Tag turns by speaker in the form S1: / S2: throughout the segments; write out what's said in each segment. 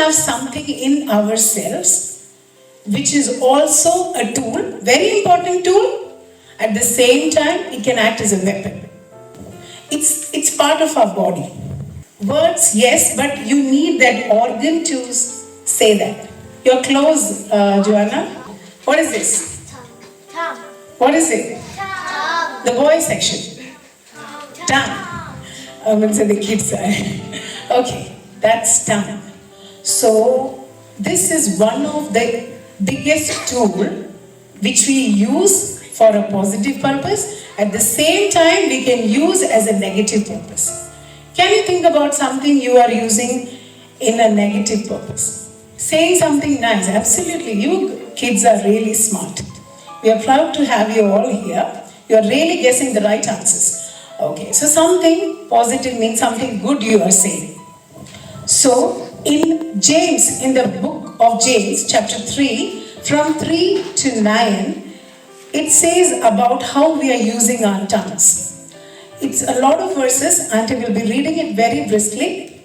S1: have something in ourselves which is also a tool, very important tool. At the same time, it can act as a weapon. It's part of our body. Words, yes, but you need that organ to say that. You're close, Joanna. What is this?
S2: Tongue.
S1: What is it?
S2: Tongue.
S1: The boy section. Tongue. I'm going to say the kids side. Okay, that's tongue. So, this is one of the biggest tool which we use for a positive purpose. At the same time, we can use as a negative purpose. Can you think about something you are using in a negative purpose? Saying something nice. Absolutely, you kids are really smart. We are proud to have you all here. You are really guessing the right answers. Okay, so something positive means something good you are saying. So, in James, in the book of James, chapter 3, from 3 to 9, it says about how we are using our tongues. It's a lot of verses, and we will be reading it very briskly.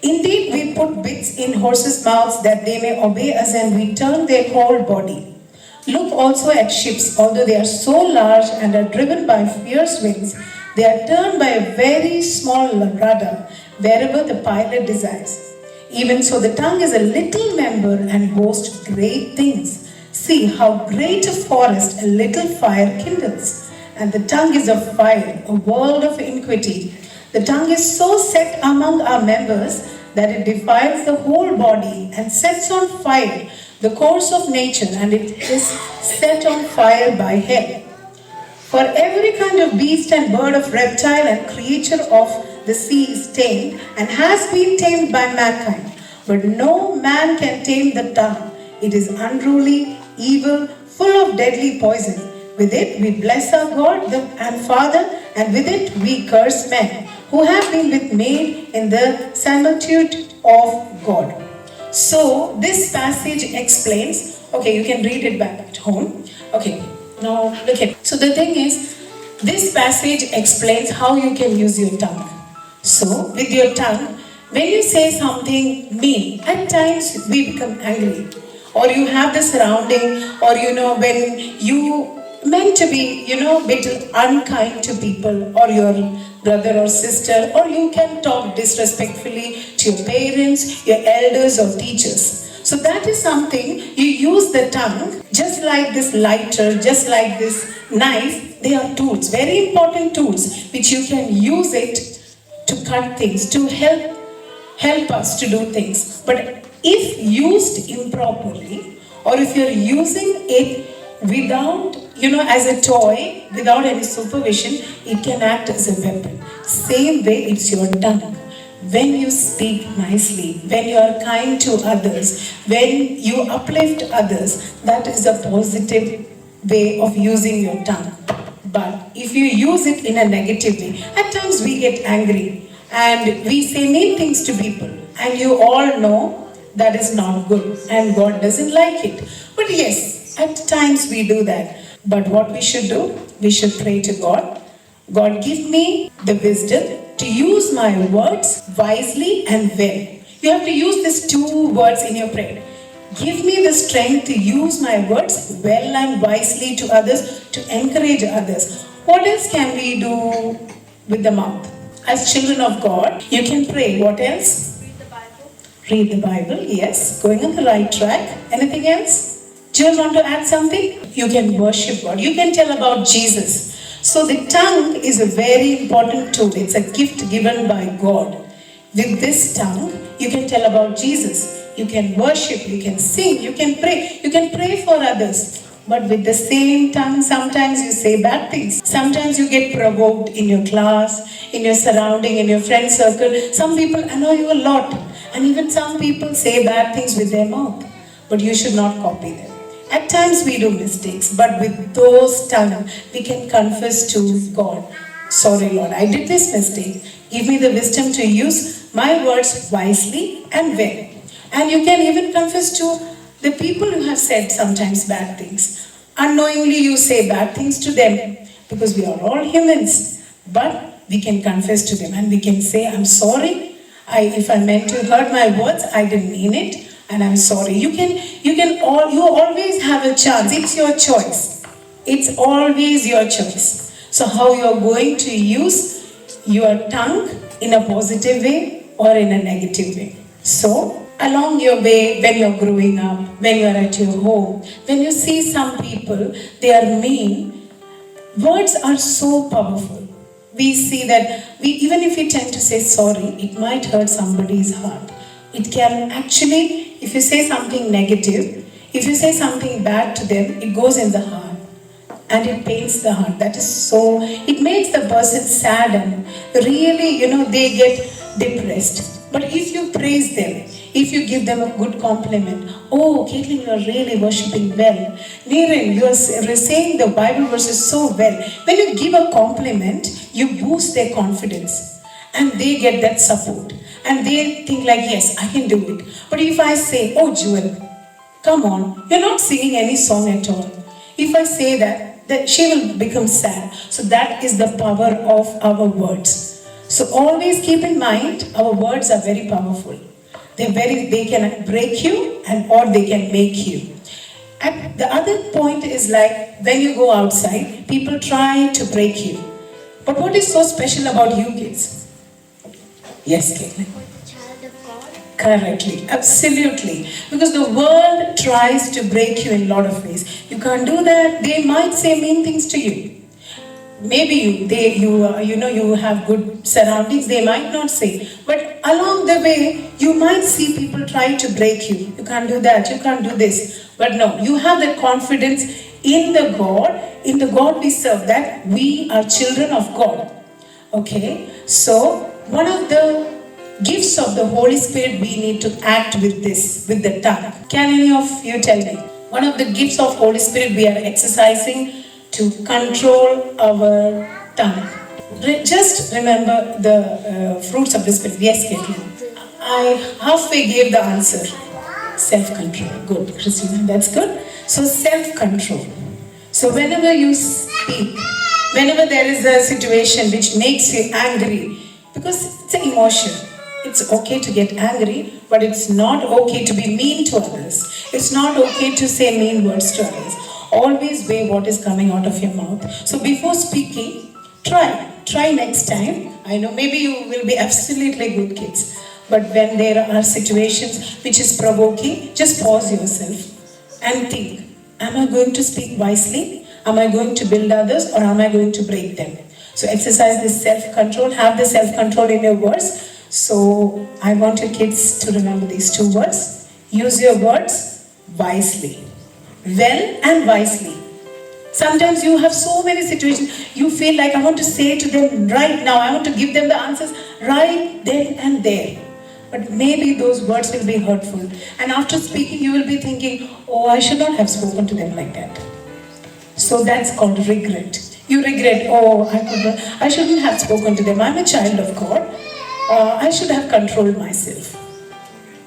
S1: Indeed, we put bits in horses' mouths that they may obey us, and we turn their whole body. Look also at ships, although they are so large and are driven by fierce winds, they are turned by a very small rudder wherever the pilot desires. Even so, the tongue is a little member and boasts great things. See how great a forest a little fire kindles. And the tongue is a fire, a world of iniquity. The tongue is so set among our members that it defiles the whole body and sets on fire the course of nature, and it is set on fire by hell. For every kind of beast and bird, of reptile and creature of the sea is tamed and has been tamed by mankind. But no man can tame the tongue. It is unruly, evil, full of deadly poison. With it we bless our God and Father, and with it we curse men who have been made in the similitude of God. So this passage explains, okay, you can read it back at home. Okay, now look at it. So the thing is, this passage explains how you can use your tongue. So with your tongue, when you say something mean, at times we become angry. Or you have the surrounding, or when you meant to be, bit unkind to people, or your brother or sister, or you can talk disrespectfully to your parents, your elders or teachers. So that is something, you use the tongue, just like this lighter, just like this knife, they are tools, very important tools, which you can use it to cut things, to help us to do things. But if used improperly, or if you're using it without, as a toy, without any supervision, it can act as a weapon. Same way, it's your tongue. When you speak nicely, when you are kind to others, when you uplift others, that is a positive way of using your tongue. But if you use it in a negative way, at times we get angry and we say mean things to people, and you all know that is not good and God doesn't like it. But yes, at times we do that. But what we should do, we should pray to God. God, give me the wisdom to use my words wisely and well. You have to use these two words in your prayer. Give me the strength to use my words well and wisely to others, to encourage others. What else can we do with the mouth? As children of God, you can pray. What else?
S2: Read the Bible.
S1: Read the Bible, yes. Going on the right track. Anything else? Do you want to add something? You can worship God. You can tell about Jesus. So the tongue is a very important tool. It's a gift given by God. With this tongue, you can tell about Jesus. You can worship, you can sing, you can pray. You can pray for others. But with the same tongue, sometimes you say bad things. Sometimes you get provoked in your class, in your surrounding, in your friend circle. Some people annoy you a lot. And even some people say bad things with their mouth. But you should not copy them. At times we do mistakes, but with those tongue, we can confess to God. Sorry Lord, I did this mistake. Give me the wisdom to use my words wisely and well. And you can even confess to the people who have said sometimes bad things. Unknowingly you say bad things to them, because we are all humans. But we can confess to them and we can say, I'm sorry, If I meant to hurt my words, I didn't mean it, and I'm sorry. You always have a chance. It's your choice. It's always your choice. So how you're going to use your tongue in a positive way or in a negative way. So along your way, when you're growing up, when you're at your home, when you see some people, they are mean, words are so powerful. We see that even if we tend to say sorry, it might hurt somebody's heart. It can actually, if you say something negative, if you say something bad to them, it goes in the heart and it pains the heart. That is so, it makes the person sad and really, they get depressed. But if you praise them, if you give them a good compliment, oh, Caitlin, you are really worshipping well. Niren, you are saying the Bible verses so well. When you give a compliment, you boost their confidence and they get that support. And they think like, yes, I can do it. But if I say, oh, Jewel, come on, you're not singing any song at all. If I say that she will become sad. So that is the power of our words. So always keep in mind, our words are very powerful. They can break you or they can make you. And the other point is like when you go outside, people try to break you. But what is so special about you kids? Yes, Caitlin.
S2: Child of God.
S1: Correctly, absolutely. Because the world tries to break you in a lot of ways. You can't do that. They might say mean things to you. Maybe you have good surroundings, they might not say. But along the way, you might see people try to break you. You can't do that, you can't do this. But no, you have that confidence in the God we serve, that we are children of God. Okay, so one of the gifts of the Holy Spirit, we need to act with the tongue. Can any of you tell me? One of the gifts of Holy Spirit we are exercising to control our tongue. Just remember the fruits of the Spirit. Yes, Caitlin. I halfway gave the answer. Self-control. Good, Christina, that's good. So self-control. So whenever you speak, whenever there is a situation which makes you angry, because it's an emotion, it's okay to get angry, but it's not okay to be mean to others. It's not okay to say mean words to others. Always weigh what is coming out of your mouth. So before speaking, try next time. I know maybe you will be absolutely good kids, but when there are situations which is provoking, just pause yourself and think, am I going to speak wisely? Am I going to build others or am I going to break them? So exercise this self-control, have the self-control in your words. So I want your kids to remember these two words. Use your words wisely. Well and wisely. Sometimes you have so many situations, you feel like I want to say to them right now, I want to give them the answers right then and there. But maybe those words will be hurtful. And after speaking, you will be thinking, oh, I should not have spoken to them like that. So that's called regret. You regret, oh, I shouldn't have spoken to them. I'm a child of God. I should have controlled myself.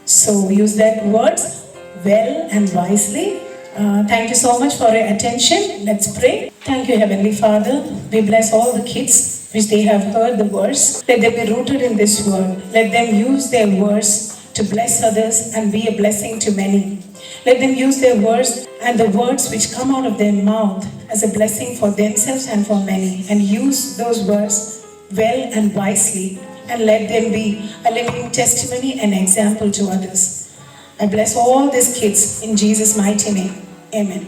S1: So use that words well and wisely. Thank you so much for your attention. Let's pray. Thank you, Heavenly Father. We bless all the kids which they have heard the words. Let them be rooted in this word. Let them use their words to bless others and be a blessing to many. Let them use their words and the words which come out of their mouth as a blessing for themselves and for many. And use those words well and wisely. And let them be a living testimony and example to others. I bless all these kids in Jesus' mighty name. Amen.